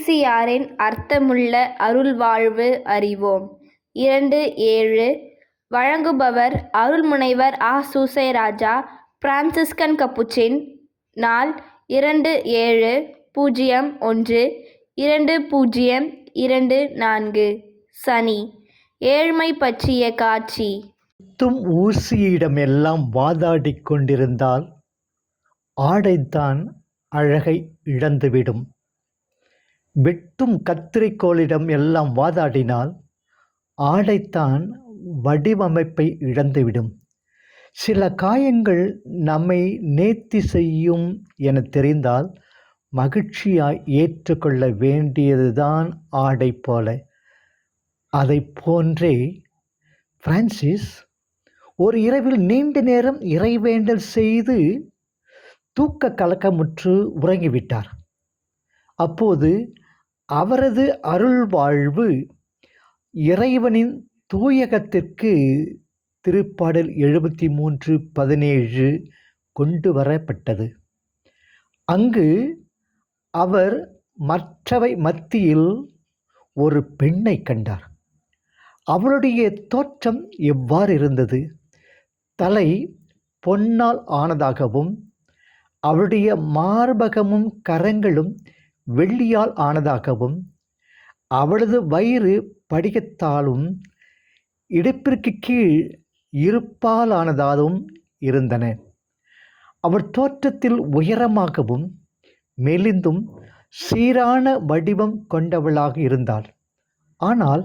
அசிசியாரின் அர்த்தமுள்ள அருள்வாழ்வு அறிவோம். 2.7 வழங்குபவர் அருள்முனைவர் ஆ. சூசைராஜா, பிரான்சிஸ்கன் கப்புச்சின். நாள் 2/7/01/2024. சனி. ஏழ்மை பற்றிய காட்சி. குத்தும் ஊசியிடமெல்லாம் வாதாடிக் கொண்டிருந்தால் ஆடைத்தான் அழகை இழந்துவிடும். வெட்டும் கத்தரிக்கோலிடம் எல்லாம் வாதாடினால் ஆடைத்தான் வடிவமைப்பை இழந்துவிடும். சில காயங்கள் நம்மை நேர்த்தி செய்யும் என தெரிந்தால் மகிழ்ச்சியாய் ஏற்றுக்கொள்ள வேண்டியதுதான் ஆடை போல. அதை போன்றே பிரான்சிஸ் ஒரு இரவில் நீண்ட நேரம் இறைவேண்டல் செய்து தூக்க கலக்கமுற்று உறங்கிவிட்டார். அப்போது அவரது அருள்வாழ்வு இறைவனின் தூயகத்திற்கு திருப்பாடல் 73:17 கொண்டு வரப்பட்டது. அங்கு அவர் மற்றவை மத்தியில் ஒரு பெண்ணை கண்டார். அவளுடைய தோற்றம் எவ்வாறு இருந்தது? தலை பொன்னால் ஆனதாகவும் அவளுடைய மார்பகமும் கரங்களும் வெள்ளியால் ஆனதாகவும் அவளது வயிறு படிகத்தாலும் இடுப்பிற்கு கீழ் இருப்பாலானதாகவும் இருந்தன. அவள் தோற்றத்தில் உயரமாகவும் மெலிந்தும் சீரான வடிவம் கொண்டவளாக இருந்தாள். ஆனால்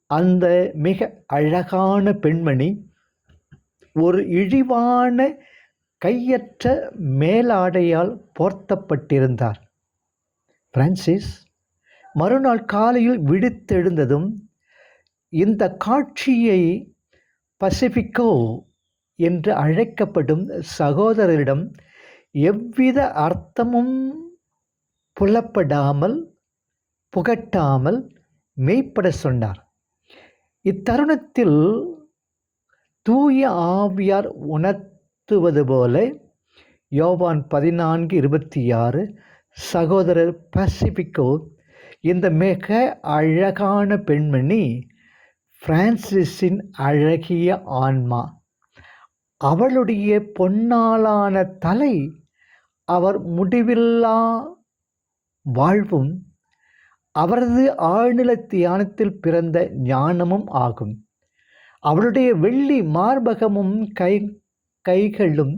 அந்த மிக அழகான பெண்மணி ஒரு இழிவான கையற்ற மேலாடையால் போர்த்தப்பட்டிருந்தார். பிரான்சிஸ் மறுநாள் காலையில் விழித்தெழுந்ததும் இந்த காட்சியை பசிபிகோ என்று அழைக்கப்படும் சகோதரரிடம் எவ்வித அர்த்தமும் புகட்டாமல் மெய்ப்பட சொன்னார். இத்தருணத்தில் தூய ஆவியார் உணர்த்துவது போல யோவான் 14:26 சகோதரர் பசிபிகோ, இந்த மிக அழகான பெண்மணி பிரான்சிஸின் அழகிய ஆன்மா. அவளுடைய பொன்னாலான தலை அவர் முடிவில்லா வாழ்வும் அவரது ஆழ்நில தியானத்தில் பிறந்த ஞானமும் ஆகும். அவருடைய வெள்ளி மார்பகமும் கைகளும்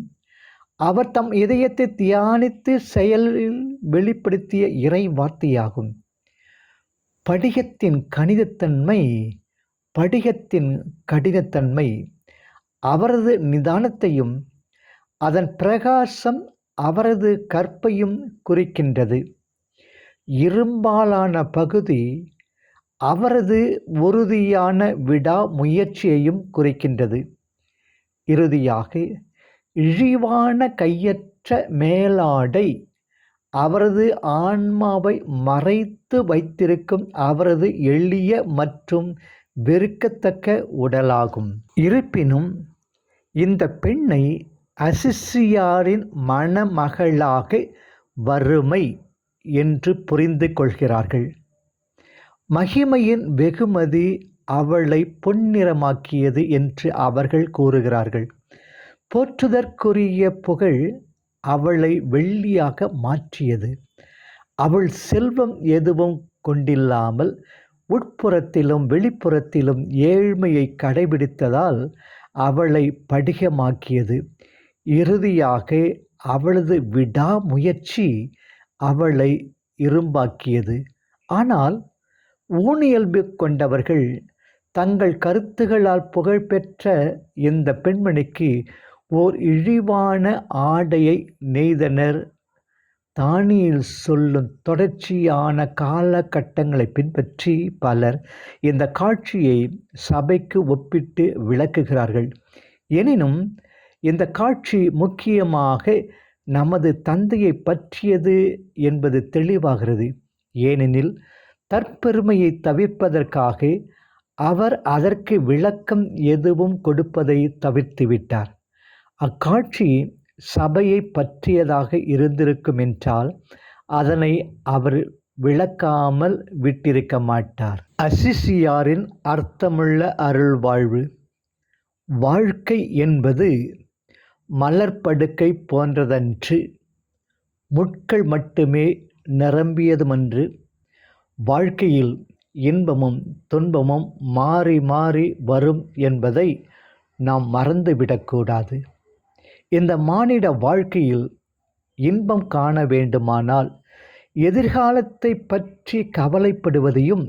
அவர் தம் இதயத்தை தியானித்து செயலில் வெளிப்படுத்திய இறை வார்த்தையாகும். படிகத்தின் கடினத்தன்மை அவரது நிதானத்தையும் அதன் பிரகாசம் அவரது கற்பையும் குறிக்கின்றது. இரும்பாலான பகுதி அவரது உறுதியான விடாமுயற்சியையும் குறிக்கின்றது. இறுதியாக இழிவான கையற்ற மேலாடை அவரது ஆன்மாவை மறைத்து வைத்திருக்கும் அவரது எளிய மற்றும் வெறுக்கத்தக்க உடலாகும். இருப்பினும் இந்த பெண்ணை அசிசியாரின் மணமகளாக வறுமை என்று புரிந்து கொள்கிறார்கள். மகிமையின் வெகுமதி அவளை பொன்னிறமாக்கியது என்று அவர்கள் கூறுகிறார்கள். போற்றுதற்குரிய புகழ் அவளை வெள்ளியாக மாற்றியது. அவள் செல்வம் எதுவும் கொண்டில்லாமல் உட்புறத்திலும் வெளிப்புறத்திலும் ஏழ்மையை கடைபிடித்ததால் அவளை படிகமாக்கியது. இறுதியாக அவளது விடாமுயற்சி அவளை இரும்பாக்கியது. ஆனால் ஊனியல்பு கொண்டவர்கள் தங்கள் கருத்துகளால் புகழ்பெற்ற இந்த பெண்மணிக்கு ஓர் இழிவான ஆடையை நெய்தனர். தானியேல் சொல்லும் தொடர்ச்சியான காலகட்டங்களை பின்பற்றி பலர் இந்த காட்சியை சபைக்கு ஒப்பிட்டு விளக்குகிறார்கள். எனினும் இந்த காட்சி முக்கியமாக நமது தந்தையை பற்றியது என்பது தெளிவாகிறது. ஏனெனில் தற்பெருமையை தவிர்ப்பதற்காக அவர் அதற்கு விளக்கம் எதுவும் கொடுப்பதை தவிர்த்துவிட்டார். அக்காட்சி சபையை பற்றியதாக இருந்திருக்கும் என்றால் அதனை அவர் விளக்காமல் விட்டிருக்க மாட்டார். அசிசியாரின் அர்த்தமுள்ள அருள் வாழ்வு. வாழ்க்கை என்பது மலர்ப்படுக்கை போன்றதன்று, முட்கள் மட்டுமே நிரம்பியதுமன்று. வாழ்க்கையில் இன்பமும் துன்பமும் மாறி மாறி வரும் என்பதை நாம் மறந்துவிடக்கூடாது. இந்த மானிட வாழ்க்கையில் இன்பம் காண வேண்டுமானால் எதிர்காலத்தை பற்றி கவலைப்படுவதையும்,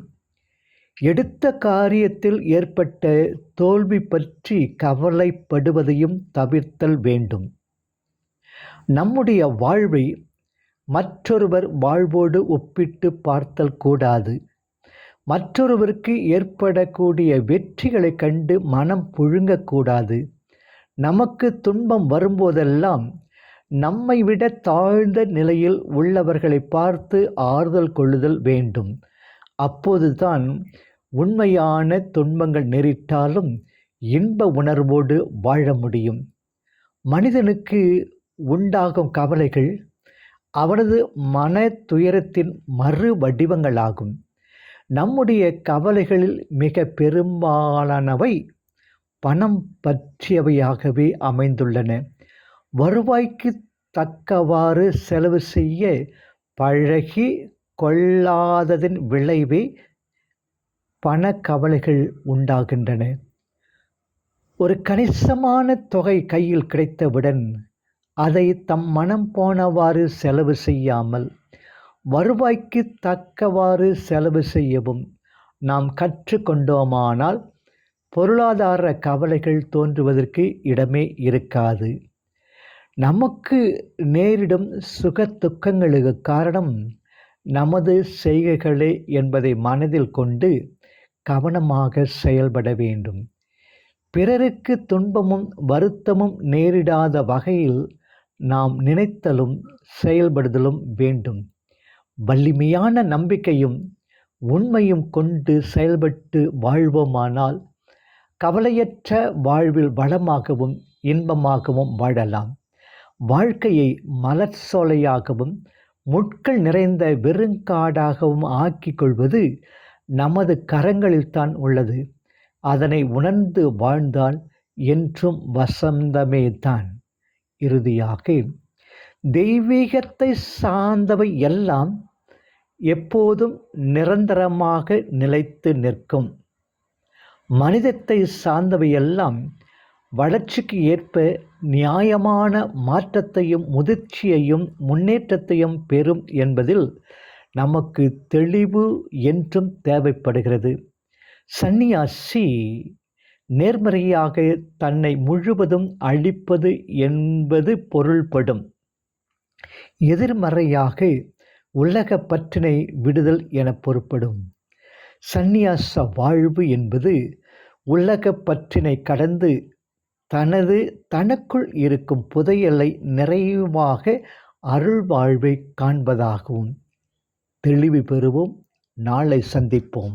எடுத்த காரியத்தில் ஏற்பட்ட தோல்வி பற்றி கவலைப்படுவதையும் தவிர்த்தல் வேண்டும். நம்முடைய வாழ்வை மற்றொருவர் வாழ்வோடு ஒப்பிட்டு பார்த்தல் கூடாது. மற்றொருவருக்கு ஏற்படக்கூடிய வெற்றிகளை கண்டு மனம் புழுங்கக்கூடாது. நமக்கு துன்பம் வரும்போதெல்லாம் நம்மை விட தாழ்ந்த நிலையில் உள்ளவர்களை பார்த்து ஆறுதல் கொள்ளுதல் வேண்டும். அப்போதுதான் உண்மையான துன்பங்கள் நேரிட்டாலும் இன்ப உணர்வோடு வாழ முடியும். மனிதனுக்கு உண்டாகும் கவலைகள் அவனது மன துயரத்தின் மறு வடிவங்களாகும். நம்முடைய கவலைகளில் மிக பெரும்பாலானவை பணம் பற்றியவையாகவே அமைந்துள்ளன. வருவாய்க்கு தக்கவாறு செலவு செய்ய பழகி கொள்ளாததின் விளைவே பண கவலைகள் உண்டாகின்றன. ஒரு கணிசமான தொகை கையில் கிடைத்தவுடன் அதை தம் மனம் போனவாறு செலவு செய்யாமல் வருவாய்க்கு தக்கவாறு செலவு செய்யவும் நாம் கற்றுக்கொண்டோமானால் பொருளாதார கவலைகள் தோன்றுவதற்கு இடமே இருக்காது. நமக்கு நேரிடும் சுக துக்கங்களுக்கு காரணம் நமது செய்கைகளே என்பதை மனதில் கொண்டு கவனமாக செயல்பட வேண்டும். பிறருக்கு துன்பமும் வருத்தமும் நேரிடாத வகையில் நாம் நினைத்தலும் செயல்படுதலும் வேண்டும். வலிமையான நம்பிக்கையும் உண்மையும் கொண்டு செயல்பட்டு வாழ்வோமானால் கவலையற்ற வாழ்வில் வளமாகவும் இன்பமாகவும் வாழலாம். வாழ்க்கையை மலர் சோலையாகவும் முட்கள் நிறைந்த வெறுங்காடாகவும் ஆக்கிக் கொள்வது நமது கரங்களில்தான் உள்ளது. அதனை உணர்ந்து வாழ்ந்தால் என்றும் வசந்தமே தான். இறுதியாக, தெய்வீகத்தை சார்ந்தவை எல்லாம் எப்போதும் நிரந்தரமாக நிலைத்து நிற்கும். மனிதத்தை சார்ந்தவையெல்லாம் வளர்ச்சிக்கு ஏற்ப நியாயமான மாற்றத்தையும் முதிர்ச்சியையும் முன்னேற்றத்தையும் பெறும் என்பதில் நமக்கு தெளிவு என்றும் தேவைப்படுகிறது. சந்நியாசி நேர்மறையாக தன்னை முழுவதும் அழிப்பது என்பது பொருள்படும். எதிர்மறையாக உலக பற்றினை விடுதல் என பொருள்படும். சந்நியாச வாழ்வு என்பது உலக பற்றினை கடந்து தனக்குள் இருக்கும் புதையலை நிறைவாக அருள் வாழ்வை காண்பதாகவும். தெளிவு பெறுவோம். நாளை சந்திப்போம்.